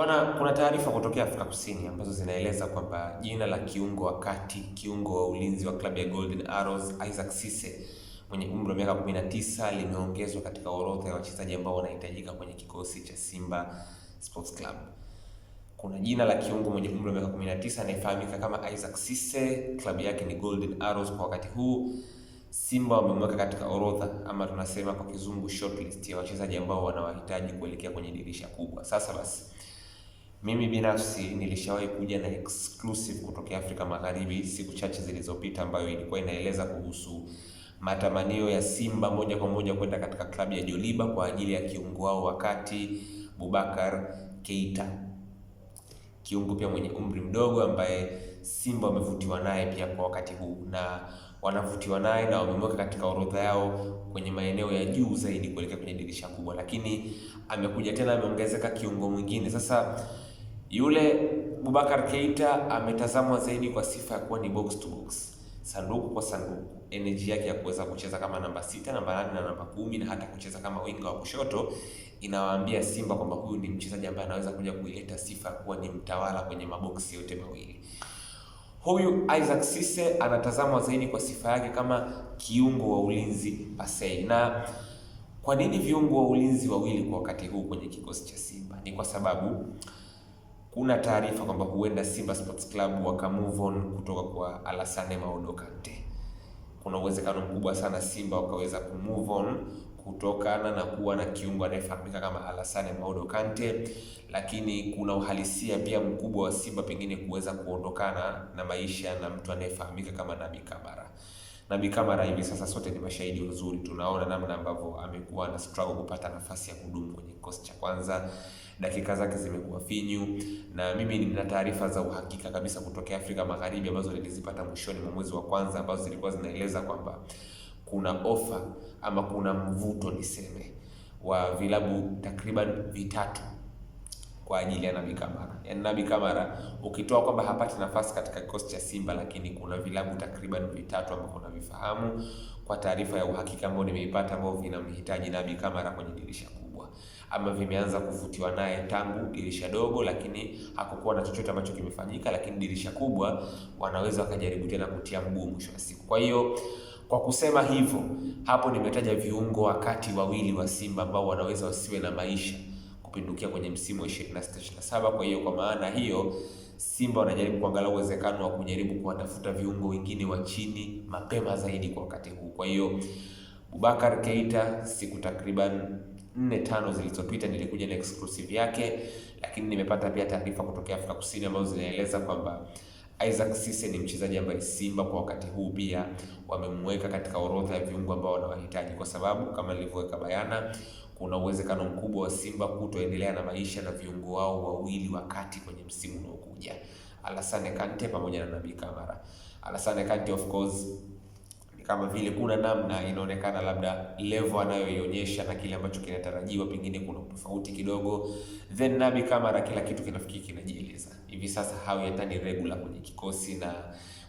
Bwana, kuna taarifa kutokea Afrika Kusini ambazo zinaeleza kwamba jina la kiungo wa kati, kiungo wa ulinzi wa klabu ya Golden Arrows, Isaac Cisse mwenye umri wa miaka 19 limeongezwa katika orodha ya wachezaji ambao wanahitajika kwenye kikosi cha Simba Sports Club. Kuna jina la kiungo mwenye umri wa miaka 19 anayefahamika kama Isaac Cisse, klabu yake ni Golden Arrows kwa wakati huu. Simba wamemweka katika orodha ama tunasema kwa kizungu shortlist ya wachezaji ambao wanawahitaji kuelekea kwenye dirisha kubwa. Sasa basi, mimi binafsi nilishawahi kuja na exclusive kutoka Afrika Magharibi siku chache zilizopita, ambayo ilikuwa inaeleza kuhusu matamanio ya Simba moja kwa moja kwenda katika klabu ya Joliba kwa ajili ya kiungo wao wakati Boubacar Keita, kiungo pia mwenye umri mdogo ambaye Simba wamevutiwa naye pia kwa wakati huu, na wanavutiwa naye na wamemweka katika orodha yao kwenye maeneo ya juu zaidi kuelekea kwenye dirisha kubwa. Lakini amekuja tena, ameongezeka kiungo mwingine. Sasa yule Boubacar Keita ametazamwa zaidi kwa sifa ya kuwa ni box to box, sanduku kwa sanduku. Energy yake ya kuweza kucheza kama namba 6, namba 8 na namba 10 na hata kucheza kama winga wa kushoto inawaambia Simba kwamba huyu ni mchezaji ambaye anaweza kuja kuileta sifa ya kuwa ni mtawala kwenye maboksi yote mawili. Huyu Isaac Cisse anatazamwa zaidi kwa sifa yake kama kiungo wa ulinzi pasei. Na kwa nini viungo wa ulinzi wawili kwa wakati huu kwenye kikosi cha Simba? Ni kwa sababu kuna taarifa kwamba huenda Simba Sports Club waka move on kutoka kwa Alassane Maodo Kante. Kuna uwezekano mkubwa sana Simba wakaweza ku move on kutokana na kuwa na kiungo anayefahamika kama Alassane Maodo Kante, lakini kuna uhalisia pia mkubwa wa Simba pengine kuweza kuondokana na maisha na mtu anayefahamika kama Nabi Kamara. Nabi Kamara hivi sasa sote ni mashahidi wazuri, tunaona namna ambavyo amekuwa na struggle kupata nafasi ya kudumu kwenye kikosi cha kwanza. Dakika zake zimekuwa finyu, na mimi nina taarifa za uhakika kabisa kutoka Afrika Magharibi ambazo nilizipata mwishoni mwa mwezi wa kwanza, ambazo zilikuwa zinaeleza kwamba kuna ofa ama kuna mvuto niseme wa vilabu takriban vitatu kwa ajili ya Nabi Kamara. Yaani Nabi Kamara ukitoa kwamba hapati nafasi katika kikosi cha Simba, lakini kuna vilabu takriban vitatu ambavyo navifahamu kwa taarifa ya uhakika ambayo nimeipata, ambao vinamhitaji Nabi Kamara kwenye dirisha kubwa, ama vimeanza kuvutiwa naye tangu dirisha dogo, lakini hakukuwa na chochote ambacho kimefanyika, lakini dirisha kubwa wanaweza wakajaribu tena kutia mguu mwisho wa siku. Kwa hiyo kwa kusema hivyo, hapo nimetaja viungo wakati wawili wa Simba ambao wanaweza wasiwe na maisha kupindukia kwenye msimu wa 26-27. Kwa hiyo kwa maana hiyo Simba wanajaribu kuangalia uwezekano wa kujaribu kuwatafuta viungo wengine wa chini mapema zaidi kwa wakati huu. Kwa hiyo Boubacar Keita, siku takriban 4-5 zilizopita nilikuja na exclusive yake, lakini nimepata pia taarifa kutoka Afrika Kusini ambazo zinaeleza kwamba Isaac Cisse ni mchezaji ambaye Simba kwa wakati huu pia wamemweka katika orodha ya viungo ambao wanawahitaji, kwa sababu kama nilivyoweka bayana, kuna uwezekano mkubwa wa Simba kutoendelea na maisha na viungo wao wawili wakati kwenye msimu unaokuja, Alassane Kante pamoja na Nabi Kamara. Alassane Kante of course kama vile kuna namna inaonekana labda level anayoionyesha na kile ambacho kinatarajiwa pengine kuna tofauti kidogo. Then Nabi Kamara kila kitu kinafikiri kinajieleza. Hivi sasa hawetani regular kwenye kikosi, na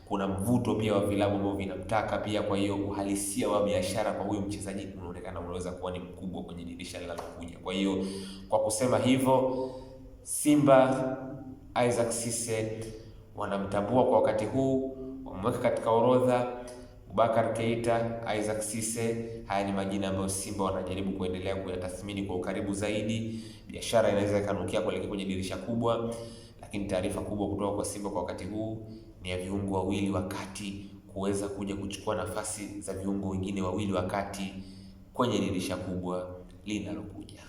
kuna mvuto pia wa vilabu ambao vinamtaka pia. Kwa hiyo uhalisia wa biashara kwa huyu mchezaji unaonekana unaweza kuwa ni mkubwa kwenye dirisha linalokuja. Kwa hiyo kwa kusema hivyo, Simba Isaac Cisse wanamtambua kwa wakati huu, wameweka katika orodha. Boubacar Keita, Isaac Cisse, haya ni majina ambayo Simba wanajaribu kuendelea kuyatathmini kwa ukaribu zaidi. Biashara inaweza ikanukia kuelekea kwenye dirisha kubwa, lakini taarifa kubwa kutoka kwa Simba kwa wakati huu ni ya viungo wawili wakati kuweza kuja kuchukua nafasi za viungo wengine wawili wakati kwenye dirisha kubwa linalokuja.